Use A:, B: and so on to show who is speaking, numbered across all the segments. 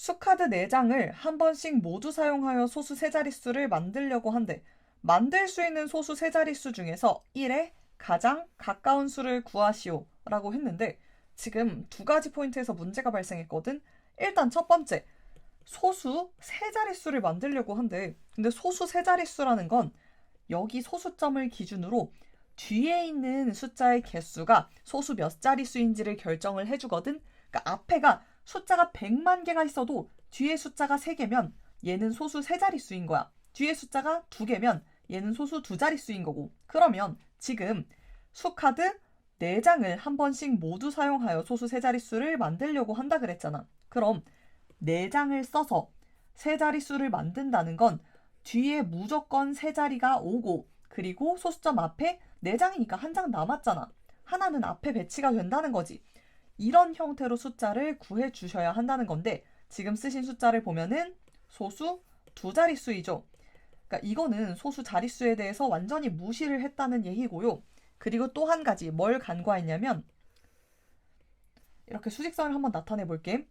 A: 수카드 4장을 한 번씩 모두 사용하여 소수 세 자릿수를 만들려고 한대. 만들 수 있는 소수 세 자릿수 중에서 1에 가장 가까운 수를 구하시오 라고 했는데 지금 두 가지 포인트에서 문제가 발생했거든. 일단 첫 번째, 소수 세 자릿수를 만들려고 한대. 근데 소수 세 자릿수라는 건 여기 소수점을 기준으로 뒤에 있는 숫자의 개수가 소수 몇 자릿수인지를 결정을 해주거든. 그러니까 앞에가 숫자가 100만 개가 있어도 뒤에 숫자가 3개면 얘는 소수 세 자릿수인 거야. 뒤에 숫자가 2개면 얘는 소수 두 자릿수인 거고. 그러면 지금 수카드 4장을 한 번씩 모두 사용하여 소수 세 자릿수를 만들려고 한다 그랬잖아. 그럼 4장을 써서 세 자릿수를 만든다는 건 뒤에 무조건 세 자리가 오고 그리고 소수점 앞에 4장이니까 한 장 남았잖아. 하나는 앞에 배치가 된다는 거지. 이런 형태로 숫자를 구해 주셔야 한다는 건데 지금 쓰신 숫자를 보면은 소수 두 자릿수이죠. 그러니까 이거는 소수 자릿수에 대해서 완전히 무시를 했다는 얘기고요. 그리고 또 한 가지 뭘 간과했냐면 이렇게 수직선을 한번 나타내 볼게.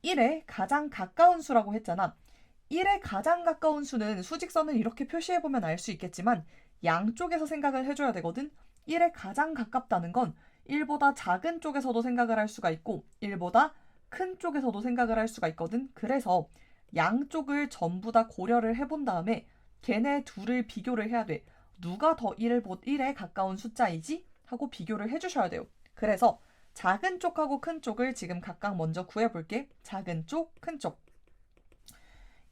A: 1에 가장 가까운 수라고 했잖아. 1에 가장 가까운 수는 수직선을 이렇게 표시해보면 알 수 있겠지만 양쪽에서 생각을 해줘야 되거든. 1에 가장 가깝다는 건 1보다 작은 쪽에서도 생각을 할 수가 있고 1보다 큰 쪽에서도 생각을 할 수가 있거든. 그래서 양쪽을 전부 다 고려를 해본 다음에 걔네 둘을 비교를 해야 돼. 누가 더 1에 가까운 숫자이지? 하고 비교를 해주셔야 돼요. 그래서 작은 쪽하고 큰 쪽을 지금 각각 먼저 구해볼게. 작은 쪽, 큰 쪽.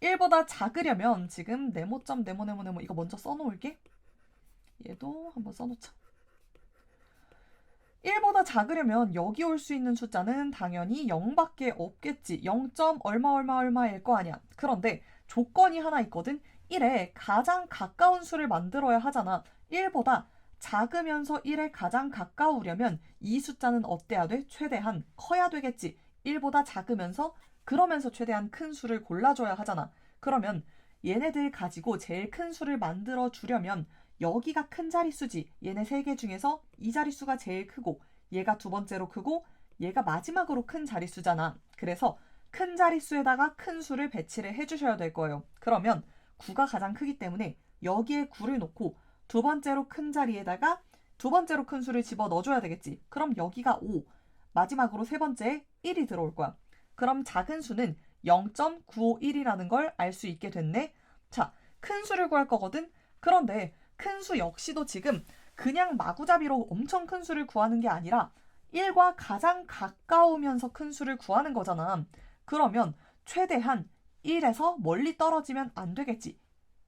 A: 1보다 작으려면 지금 네모점 네모 이거 먼저 써놓을게. 얘도 한번 써놓자. 1보다 작으려면 여기 올 수 있는 숫자는 당연히 0밖에 없겠지. 0. 얼마일 거 아니야. 그런데 조건이 하나 있거든. 1에 가장 가까운 수를 만들어야 하잖아. 1보다 작으면서 1에 가장 가까우려면 이 숫자는 어때야 돼? 최대한 커야 되겠지. 1보다 작으면서 그러면서 최대한 큰 수를 골라줘야 하잖아. 그러면 얘네들 가지고 제일 큰 수를 만들어 주려면 여기가 큰 자릿수지. 얘네 3개 중에서 이 자릿수가 제일 크고 얘가 두 번째로 크고 얘가 마지막으로 큰 자릿수잖아. 그래서 큰 자릿수에다가 큰 수를 배치를 해주셔야 될 거예요. 그러면 9가 가장 크기 때문에 여기에 9를 놓고 두 번째로 큰 자리에다가 두 번째로 큰 수를 집어 넣어줘야 되겠지. 그럼 여기가 5, 마지막으로 세 번째에 1이 들어올 거야. 그럼 작은 수는 0.951이라는 걸 알 수 있게 됐네. 자, 큰 수를 구할 거거든. 그런데 큰 수 역시도 지금 그냥 마구잡이로 엄청 큰 수를 구하는 게 아니라 1과 가장 가까우면서 큰 수를 구하는 거잖아. 그러면 최대한 1에서 멀리 떨어지면 안 되겠지.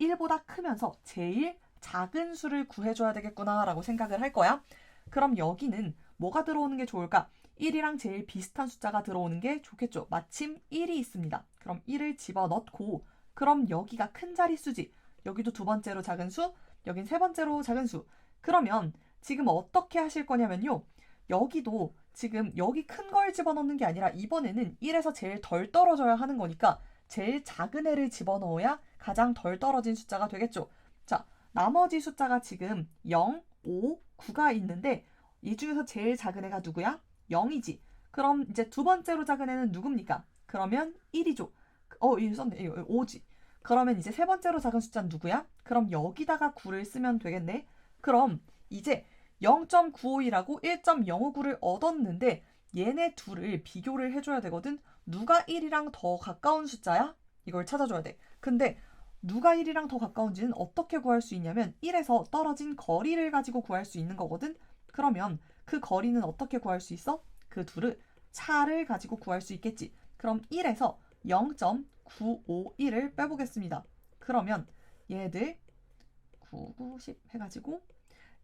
A: 1보다 크면서 제일 작은 수를 구해줘야 되겠구나 라고 생각을 할 거야. 그럼 여기는 뭐가 들어오는 게 좋을까? 1이랑 제일 비슷한 숫자가 들어오는 게 좋겠죠. 마침 1이 있습니다. 그럼 1을 집어넣고 그럼 여기가 큰 자릿수지. 여기도 두 번째로 작은 수, 여긴 세 번째로 작은 수. 그러면 지금 어떻게 하실 거냐면요. 여기도 지금 여기 큰 걸 집어넣는 게 아니라 이번에는 1에서 제일 덜 떨어져야 하는 거니까 제일 작은 애를 집어넣어야 가장 덜 떨어진 숫자가 되겠죠. 자, 나머지 숫자가 지금 0, 5, 9가 있는데 이 중에서 제일 작은 애가 누구야? 0이지. 그럼 이제 두 번째로 작은 애는 누굽니까? 그러면 1이죠. 이거 썼네. 이거 5지. 그러면 이제 세 번째로 작은 숫자는 누구야? 그럼 여기다가 9를 쓰면 되겠네. 그럼 이제 0.951하고 1.059를 얻었는데 얘네 둘을 비교를 해줘야 되거든. 누가 1이랑 더 가까운 숫자야? 이걸 찾아줘야 돼. 근데 누가 1이랑 더 가까운지는 어떻게 구할 수 있냐면 1에서 떨어진 거리를 가지고 구할 수 있는 거거든. 그러면 그 거리는 어떻게 구할 수 있어? 그 둘을 차를 가지고 구할 수 있겠지. 그럼 1에서 0.951을 빼보겠습니다. 그러면 얘들 9, 9, 10 해가지고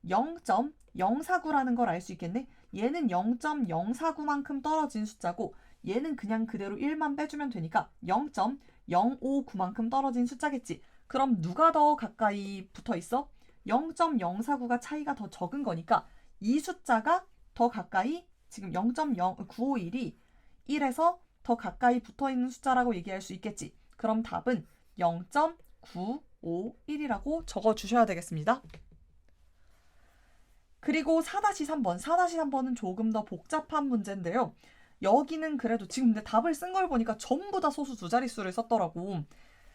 A: 0.049라는 걸 알 수 있겠네. 얘는 0.049만큼 떨어진 숫자고 얘는 그냥 그대로 1만 빼주면 되니까 0.059만큼 떨어진 숫자겠지. 그럼 누가 더 가까이 붙어 있어? 0.049가 차이가 더 적은 거니까 이 숫자가 더 가까이 지금 0.0951이 1에서 더 가까이 붙어 있는 숫자라고 얘기할 수 있겠지. 그럼 답은 0.951이라고 적어주셔야 되겠습니다. 그리고 4-3번. 4-3번은 조금 더 복잡한 문제인데요. 여기는 그래도 지금 근데 답을 쓴 걸 보니까 전부 다 소수 두 자릿수를 썼더라고.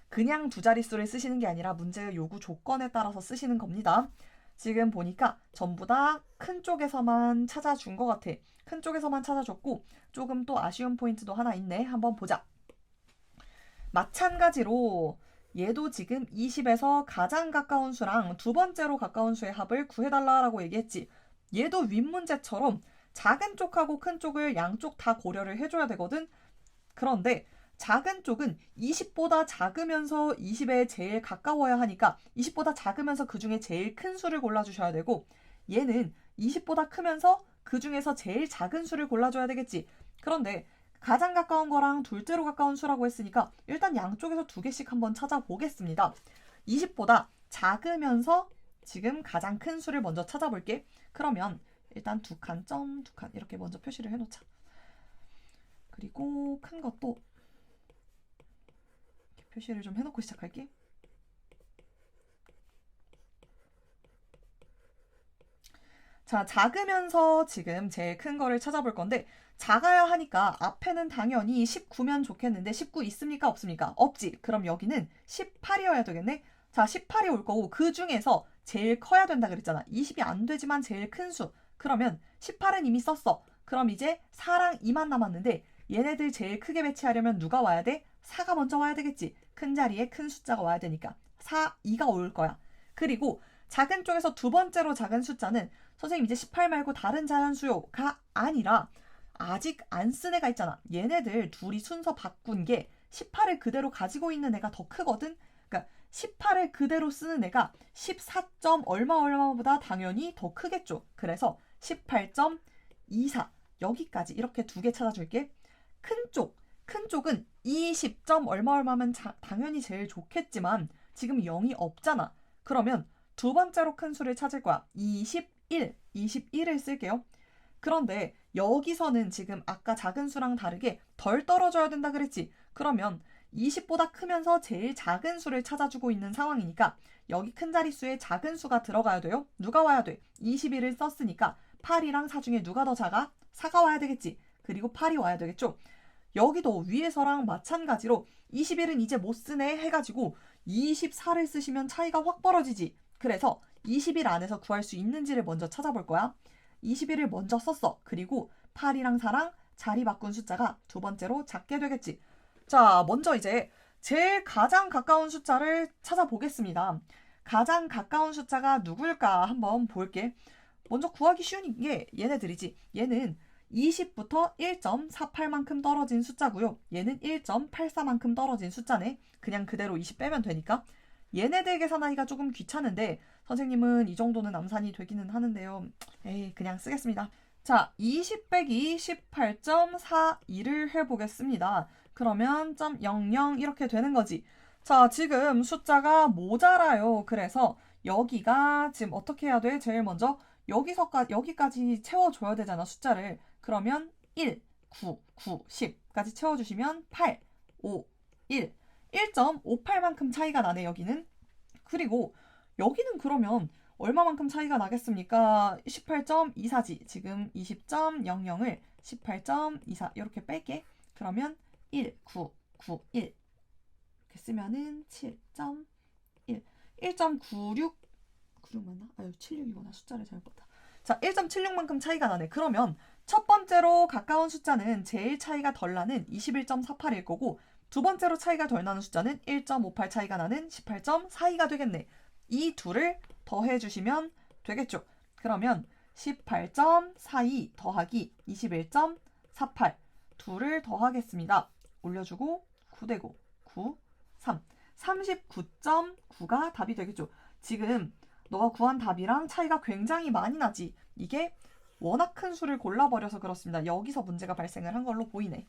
A: 그냥 두 자릿수를 쓰시는 게 아니라 문제의 요구 조건에 따라서 쓰시는 겁니다. 지금 보니까 전부 다 큰 쪽에서만 찾아준 것 같아. 큰 쪽에서만 찾아줬고 조금 또 아쉬운 포인트도 하나 있네. 한번 보자. 마찬가지로 얘도 지금 20에서 가장 가까운 수랑 두 번째로 가까운 수의 합을 구해달라고 얘기했지. 얘도 윗문제처럼 작은 쪽하고 큰 쪽을 양쪽 다 고려를 해줘야 되거든. 그런데 작은 쪽은 20보다 작으면서 20에 제일 가까워야 하니까 20보다 작으면서 그 중에 제일 큰 수를 골라주셔야 되고, 얘는 20보다 크면서 그 중에서 제일 작은 수를 골라줘야 되겠지. 그런데 가장 가까운 거랑 둘째로 가까운 수라고 했으니까 일단 양쪽에서 두 개씩 한번 찾아보겠습니다. 20보다 작으면서 지금 가장 큰 수를 먼저 찾아볼게. 그러면 일단 두 칸, 점, 두 칸 이렇게 먼저 표시를 해놓자. 그리고 큰 것도 이렇게 표시를 좀 해놓고 시작할게. 자, 작으면서 지금 제일 큰 거를 찾아볼 건데, 작아야 하니까 앞에는 당연히 19면 좋겠는데 19 있습니까? 없습니까? 없지. 그럼 여기는 18이어야 되겠네. 자, 18이 올 거고 그 중에서 제일 커야 된다 그랬잖아. 20이 안 되지만 제일 큰 수. 그러면 18은 이미 썼어. 그럼 이제 4랑 2만 남았는데 얘네들 제일 크게 배치하려면 누가 와야 돼? 4가 먼저 와야 되겠지. 큰 자리에 큰 숫자가 와야 되니까 4, 2가 올 거야. 그리고 작은 쪽에서 두 번째로 작은 숫자는 선생님 이제 18 말고 다른 자연수요가 아니라 아직 안 쓴 애가 있잖아. 얘네들 둘이 순서 바꾼 게 18을 그대로 가지고 있는 애가 더 크거든. 그러니까 18을 그대로 쓰는 애가 14점 얼마보다 당연히 더 크겠죠. 그래서 18.24 여기까지 이렇게 두 개 찾아줄게. 큰 쪽은 20점 얼마면 당연히 제일 좋겠지만 지금 0이 없잖아. 그러면 두 번째로 큰 수를 찾을 거야. 21을 쓸게요. 그런데 여기서는 지금 아까 작은 수랑 다르게 덜 떨어져야 된다 그랬지. 그러면 20보다 크면서 제일 작은 수를 찾아주고 있는 상황이니까 여기 큰 자릿수에 작은 수가 들어가야 돼요. 누가 와야 돼? 21을 썼으니까 8이랑 4 중에 누가 더 작아? 4가 와야 되겠지. 그리고 8이 와야 되겠죠. 여기도 위에서랑 마찬가지로 21은 이제 못 쓰네 해가지고 24를 쓰시면 차이가 확 벌어지지. 그래서 20일 안에서 구할 수 있는지를 먼저 찾아볼 거야. 21을 먼저 썼어. 그리고 8이랑 4랑 자리 바꾼 숫자가 두 번째로 작게 되겠지. 자, 먼저 이제 제일 가장 가까운 숫자를 찾아보겠습니다. 가장 가까운 숫자가 누굴까 한번 볼게. 먼저 구하기 쉬운 게 얘네들이지. 얘는 20부터 1.48만큼 떨어진 숫자고요. 얘는 1.84만큼 떨어진 숫자네. 그냥 그대로 20 빼면 되니까. 얘네들 계산하기가 조금 귀찮은데 선생님은 이 정도는 암산이 되기는 하는데요. 에이, 그냥 쓰겠습니다. 자, 20 빼기 18.42를 해보겠습니다. 그러면 .00 이렇게 되는 거지. 자, 지금 숫자가 모자라요. 그래서 여기가 지금 어떻게 해야 돼? 제일 먼저 여기까지 채워줘야 되잖아, 숫자를. 그러면 1, 9, 9, 10까지 채워주시면 8, 5, 1, 1.58만큼 차이가 나네, 여기는. 그리고 여기는 그러면 얼마만큼 차이가 나겠습니까? 18.24지. 지금 20.00을 18.24 이렇게 뺄게. 그러면 1, 9, 9, 1 이렇게 쓰면은 7.1 1.96 맞나? 76이구나. 숫자를 잘못 봤다. 자, 1.76만큼 차이가 나네. 그러면 첫 번째로 가까운 숫자는 제일 차이가 덜 나는 21.48일 거고 두 번째로 차이가 덜 나는 숫자는 1.58 차이가 나는 18.42가 되겠네. 이 둘을 더해주시면 되겠죠. 그러면 18.42 더하기 21.48 둘을 더하겠습니다. 올려주고 9대고 9, 3 39.9가 답이 되겠죠. 지금 너가 구한 답이랑 차이가 굉장히 많이 나지. 이게 워낙 큰 수를 골라버려서 그렇습니다. 여기서 문제가 발생을 한 걸로 보이네.